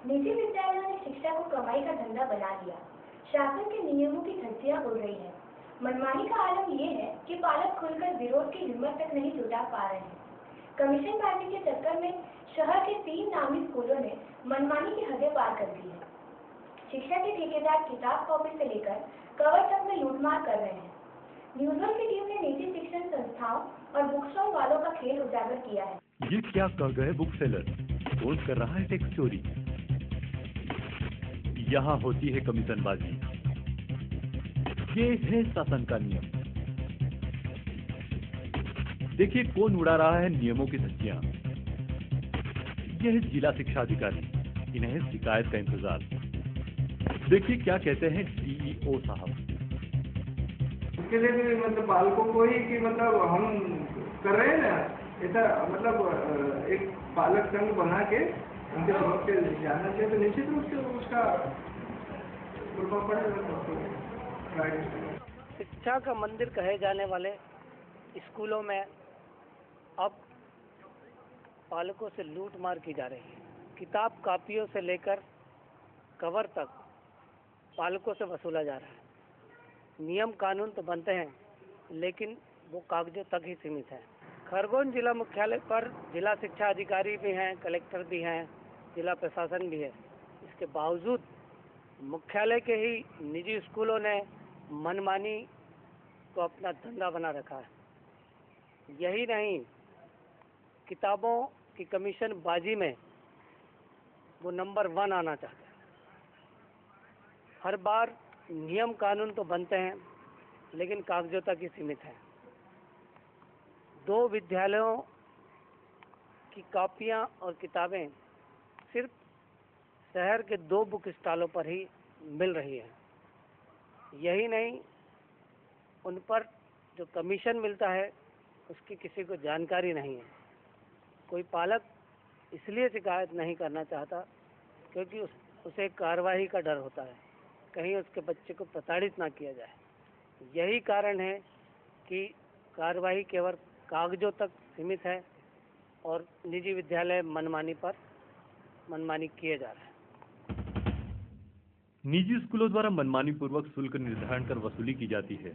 निजी विद्यालयों ने शिक्षा को कमाई का धंधा बना लिया। शासन के नियमों की धज्जियां उड़ रही हैं। मनमानी का आलम ये है कि पालक खुलकर विरोध की हिम्मत तक नहीं जुटा पा रहे हैं। कमीशन पार्टी के चक्कर में शहर के 3 नामी स्कूलों ने मनमानी की हदें पार कर दी है। शिक्षा के ठेकेदार किताब कॉपी से लेकर कवर तक में लूटमार कर रहे हैं। न्यूज़ की टीम ने निजी शिक्षण संस्थाओं और बुक स्टॉल वालों का खेल उजागर किया है। ये क्या कह गए बुक सेलर? कौन कर रहा है टैक्स चोरी? यहाँ होती है कमीशनबाजी। ये है शासन का नियम। देखिए कौन उड़ा रहा है नियमों की धज्जियां। यह है जिला शिक्षा अधिकारी, इन्हें शिकायत का इंतजार। देखिए क्या कहते हैं डीईओ साहब। उसके लिए भी मतलब बालकों को ही कि मतलब हम कर रहे हैं ना, ऐसा मतलब एक पालक संघ बना के उनके तरफ से जाना चाहिए, तो निश्चित रूप से उसका प्रभाव पड़ेगा। शिक्षा का मंदिर कहे जाने वाले स्कूलों में अब पालकों से लूट मार की जा रही है। किताब कापियों से लेकर कवर तक पालकों से वसूला जा रहा है। नियम कानून तो बनते हैं, लेकिन वो कागजों तक ही सीमित है। खरगोन जिला मुख्यालय पर जिला शिक्षा अधिकारी भी हैं, कलेक्टर भी हैं, जिला प्रशासन भी है। इसके बावजूद मुख्यालय के ही निजी स्कूलों ने मनमानी को अपना धंधा बना रखा है। यही नहीं, किताबों की कमीशन बाजी में वो नंबर 1 आना चाहते हैं। हर बार नियम कानून तो बनते हैं, लेकिन कागजों तक ही सीमित है। 2 विद्यालयों की कॉपियां और किताबें सिर्फ शहर के 2 बुक स्टॉलों पर ही मिल रही है। यही नहीं, उन पर जो कमीशन मिलता है उसकी किसी को जानकारी नहीं है। कोई पालक इसलिए शिकायत नहीं करना चाहता क्योंकि उसे कार्रवाई का डर होता है, कहीं उसके बच्चे को प्रताड़ित ना किया जाए। यही कारण है कि कार्रवाई केवल कागजों तक सीमित है और निजी विद्यालय मनमानी किए जा रहे हैं। निजी स्कूलों द्वारा मनमानी पूर्वक शुल्क निर्धारण कर वसूली की जाती है।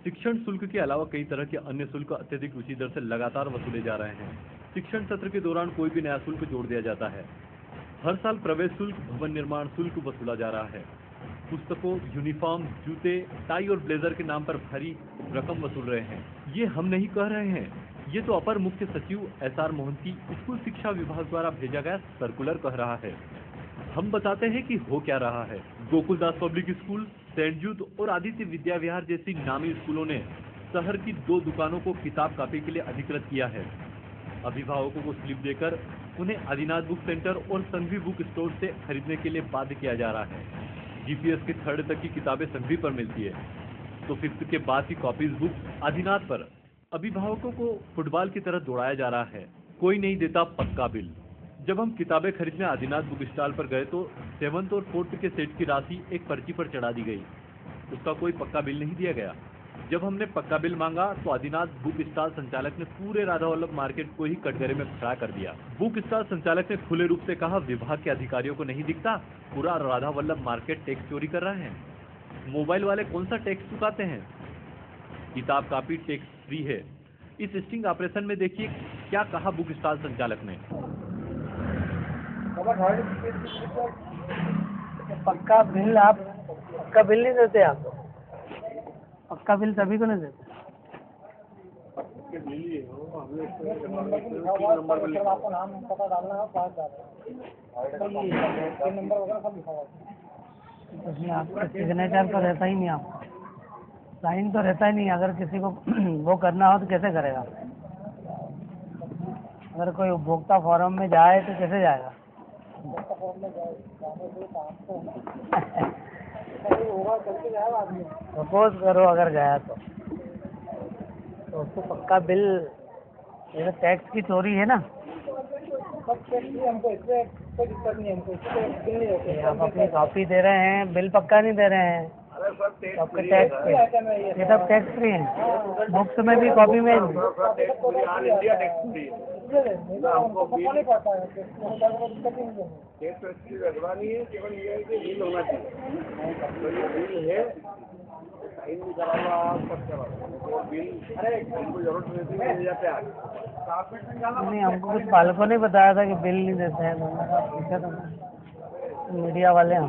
शिक्षण शुल्क के अलावा कई तरह के अन्य शुल्क अत्यधिक ऊंची दर से लगातार वसूले जा रहे हैं। शिक्षण सत्र के दौरान कोई भी नया शुल्क जोड़ दिया जाता है। हर साल प्रवेश शुल्क, भवन निर्माण शुल्क वसूला जा रहा है। पुस्तकों, यूनिफॉर्म, जूते, टाई और ब्लेजर के नाम पर भारी रकम वसूल रहे हैं। ये हम नहीं कह रहे हैं, ये तो अपर मुख्य सचिव SR मोहंती स्कूल शिक्षा विभाग द्वारा भेजा गया सर्कुलर कह रहा है। हम बताते हैं कि हो क्या रहा है। गोकुलदास पब्लिक स्कूल, सेंट जूड और आदित्य विद्या विहार जैसी नामी स्कूलों ने शहर की 2 दुकानों को किताब कापी के लिए अधिकृत किया है। अभिभावकों को स्लिप देकर उन्हें आदिनाथ बुक सेंटर और संघवी बुक स्टोर से खरीदने के लिए बाध्य किया जा रहा है। GPS के 3rd तक की किताबें संघवी पर मिलती है, तो 5th के बाद की कॉपीज बुक आदिनाथ पर। अभिभावकों को फुटबॉल की तरह दौड़ाया जा रहा है। कोई नहीं देता पक्का बिल। जब हम किताबें खरीदने आदिनाथ बुक स्टॉल पर गए तो 7th और 4th के सेट की राशि एक पर्ची पर चढ़ा दी गई। उसका कोई पक्का बिल नहीं दिया गया। जब हमने पक्का बिल मांगा तो आदिनाथ बुक स्टॉल संचालक ने पूरे राधा वल्लभ मार्केट को ही कटघरे में खड़ा कर दिया। बुक स्टॉल संचालक ने खुले रूप से कहा, विभाग के अधिकारियों को नहीं दिखता, पूरा राधा वल्लभ मार्केट टैक्स चोरी कर रहे हैं। मोबाइल वाले कौन सा टैक्स चुकाते हैं? किताब कापी टैक्स फ्री है। इस स्टिंग ऑपरेशन में देखिए क्या कहा बुक स्टॉल संचालक ने। पक्का बिल नहीं देते आप? पक्का बिल सभी को नहीं देते। उसमें आपका सिग्नेचर तो रहता ही नहीं, आपका साइन तो रहता ही नहीं। अगर किसी को वो करना हो तो कैसे करेगा? अगर कोई उपभोक्ता फोरम में जाए तो कैसे जाएगा? सपोज करो अगर गया तो उसको पक्का बिल, ये टैक्स की चोरी है ना। हमको इससे कोई दिक्कत नहीं, हमको आप अपनी कॉपी दे रहे हैं, बिल पक्का नहीं दे रहे हैं, आपका टैक्स ये सब टैक्स फ्री है। बुक्स में भी, कॉपी में हमको टेस्ट की लगवानी है, केवल ये है कि बिल होना चाहिए। तो ये बिल है, साइन भी करा हुआ आप सब करा तो बिल हमको जरूरत रहती है मिल जाते आज। नहीं, हमको कुछ पालकों ने बताया था कि बिल नहीं देते हैं, तो हमने कहा पूछा था मीडिया वाले हम।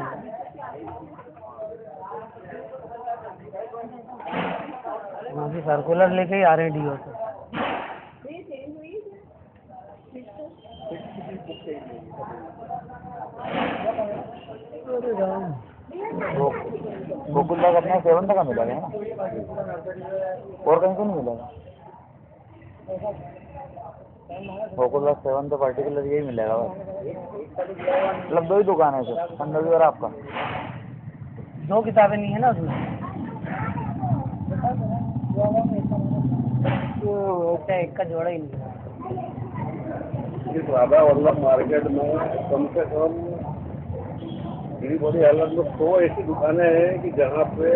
अभी सर्कुलर लेके ही आ रहे हैं डीओ से। गोकुल दास अपना 7 का मिलेगा ना, और कहीं को नहीं मिलेगा। गोकुल दास 7 तो पर्टिकुलर यही मिलेगा बस। मतलब 2 ही दुकान है सर, पंडवी और आपका। 2 किताबें नहीं है ना उसमें, तो एक का जोड़ा ही नहीं है। इस राधा वल्लभ मार्केट में कम से कम बड़ी बड़ी हालत में 100 ऐसी दुकानें हैं कि जहाँ पे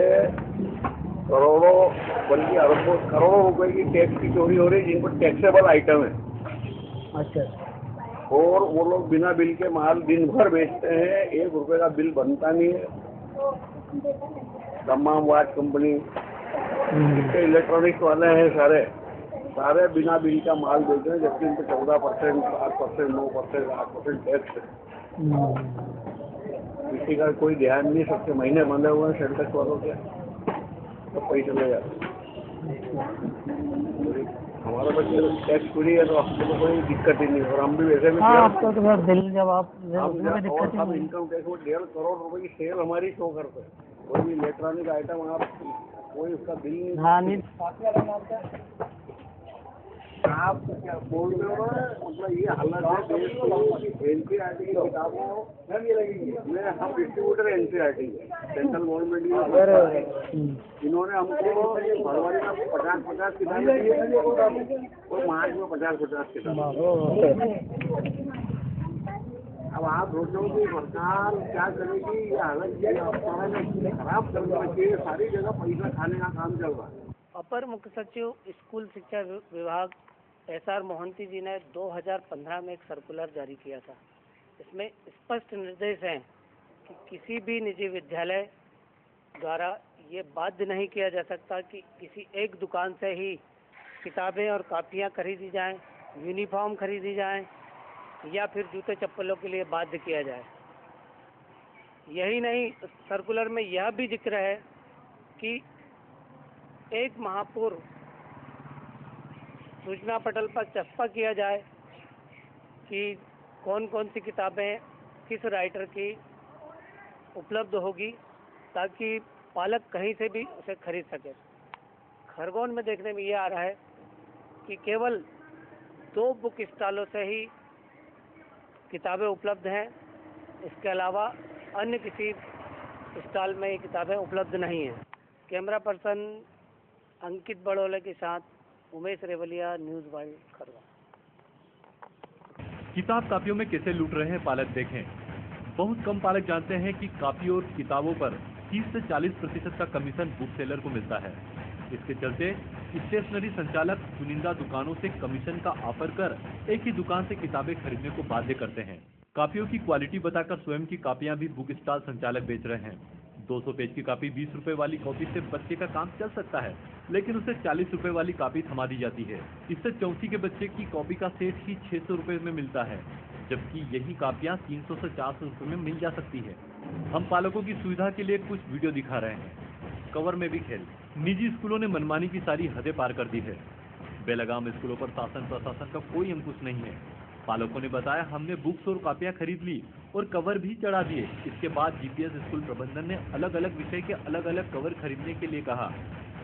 करोड़ों बल्कि अरबों करोड़ों रुपए की टैक्स की चोरी हो रही है, जिन पर टैक्सेबल आइटम है। अच्छा। और वो लोग बिना बिल के माल दिन भर बेचते हैं, 1 रुपए का बिल बनता नहीं है। तमाम वाच कंपनी, जितने इलेक्ट्रॉनिक्स वाले हैं सारे बिना बिल का माल बेच रहे हैं, जबकि उन पर 14%, 7%, 9%, 8% टैक्स है। किसी का कोई ध्यान नहीं, सबसे महीने बंधे हुए हैं सेंटेक्स वालों के, तो पैसे ले जाते। हमारा बच्चे टैक्स फ्री है, तो आपको तो कोई दिक्कत ही नहीं, और हम भी वैसे भी आपको तो बस बिल जब आप हम इनकम टैक्स में 1.5 करोड़ रुपए की सेल हमारी शो करते हैं। कोई भी इलेक्ट्रॉनिक आइटम आप कोई उसका बिल नहीं। हाँ नहीं, आप क्या बोल रहे हो ना, मतलब ये हालत है देश की। एनसीईआरटी की किताबों में हम डिस्ट्रीब्यूटर एनसीईआरटी सेंट्रल गवर्नमेंट, इन्होंने हमको फरवरी में 50-50 किताबें दी और मार्च में 50-50 किताबें। अब आप सोचो कि सरकार क्या करेगी, ये हालत खराब कर रही है, सारी जगह पैसा खाने का काम चल रहा है। अपर मुख्य सचिव स्कूल शिक्षा विभाग SR मोहंती जी ने 2015 में एक सर्कुलर जारी किया था। इसमें स्पष्ट निर्देश हैं कि किसी भी निजी विद्यालय द्वारा ये बाध्य नहीं किया जा सकता कि किसी एक दुकान से ही किताबें और कापियाँ खरीदी जाएं, यूनिफॉर्म खरीदी जाएं या फिर जूते चप्पलों के लिए बाध्य किया जाए। यही नहीं, सर्कुलर में यह भी जिक्र है कि 1 माह पूर्व सूचना पटल पर चस्पा किया जाए कि कौन कौन सी किताबें किस राइटर की उपलब्ध होगी, ताकि पालक कहीं से भी उसे खरीद सके। खरगोन में देखने में ये आ रहा है कि केवल 2 बुक स्टॉलों से ही किताबें उपलब्ध हैं, इसके अलावा अन्य किसी स्टॉल में ये किताबें उपलब्ध नहीं हैं। कैमरा पर्सन अंकित बड़ोले के साथ उमेश रेवलिया, न्यूज़ वाइड, खरगोन। किताब कापियों में कैसे लूट रहे हैं पालक देखें। बहुत कम पालक जानते हैं कि कापी और किताबों पर 30 से 40% का कमीशन बुक सेलर को मिलता है। इसके चलते स्टेशनरी संचालक चुनिंदा दुकानों से कमीशन का ऑफर कर एक ही दुकान से किताबें खरीदने को बाध्य करते हैं। कापियों की क्वालिटी बताकर स्वयं की कापियां भी बुक स्टॉल संचालक बेच रहे हैं। 200 पेज की कापी 20 रुपए वाली कॉपी से बच्चे का काम चल सकता है, लेकिन उसे 40 रुपए वाली कापी थमा दी जाती है। इससे चौथी के बच्चे की कॉपी का सेट ही 600 रुपए में मिलता है, जबकि यही कापियां 300 से 400 रुपए में मिल जा सकती है। हम पालकों की सुविधा के लिए कुछ वीडियो दिखा रहे हैं। कवर में भी खेल। निजी स्कूलों ने मनमानी की सारी हदें पार कर दी है। बेलगाम स्कूलों पर शासन प्रशासन का कोई अंकुश नहीं है। पालकों ने बताया, हमने बुक्स और कापियां खरीद ली और कवर भी चढ़ा दिए। इसके बाद जीपीएस स्कूल प्रबंधन ने अलग अलग विषय के अलग अलग कवर खरीदने के लिए कहा।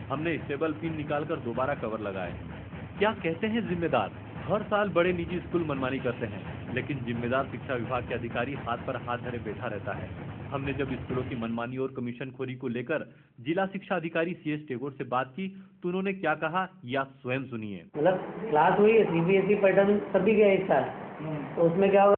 हमने स्टेबल पिन निकालकर दोबारा कवर लगाए। क्या कहते हैं जिम्मेदार? हर साल बड़े निजी स्कूल मनमानी करते हैं, लेकिन जिम्मेदार शिक्षा विभाग के अधिकारी हाथ पर हाथ धरे बैठा रहता है। हमने जब स्कूलों की मनमानी और कमीशनखोरी को लेकर जिला शिक्षा अधिकारी CS टेगोर से बात की, तो उन्होंने क्या कहा, या स्वयं सुनिए। मतलब क्लास हुई है CBSE पैटर्न सभी के एक साथ, तो उसमें क्या होगा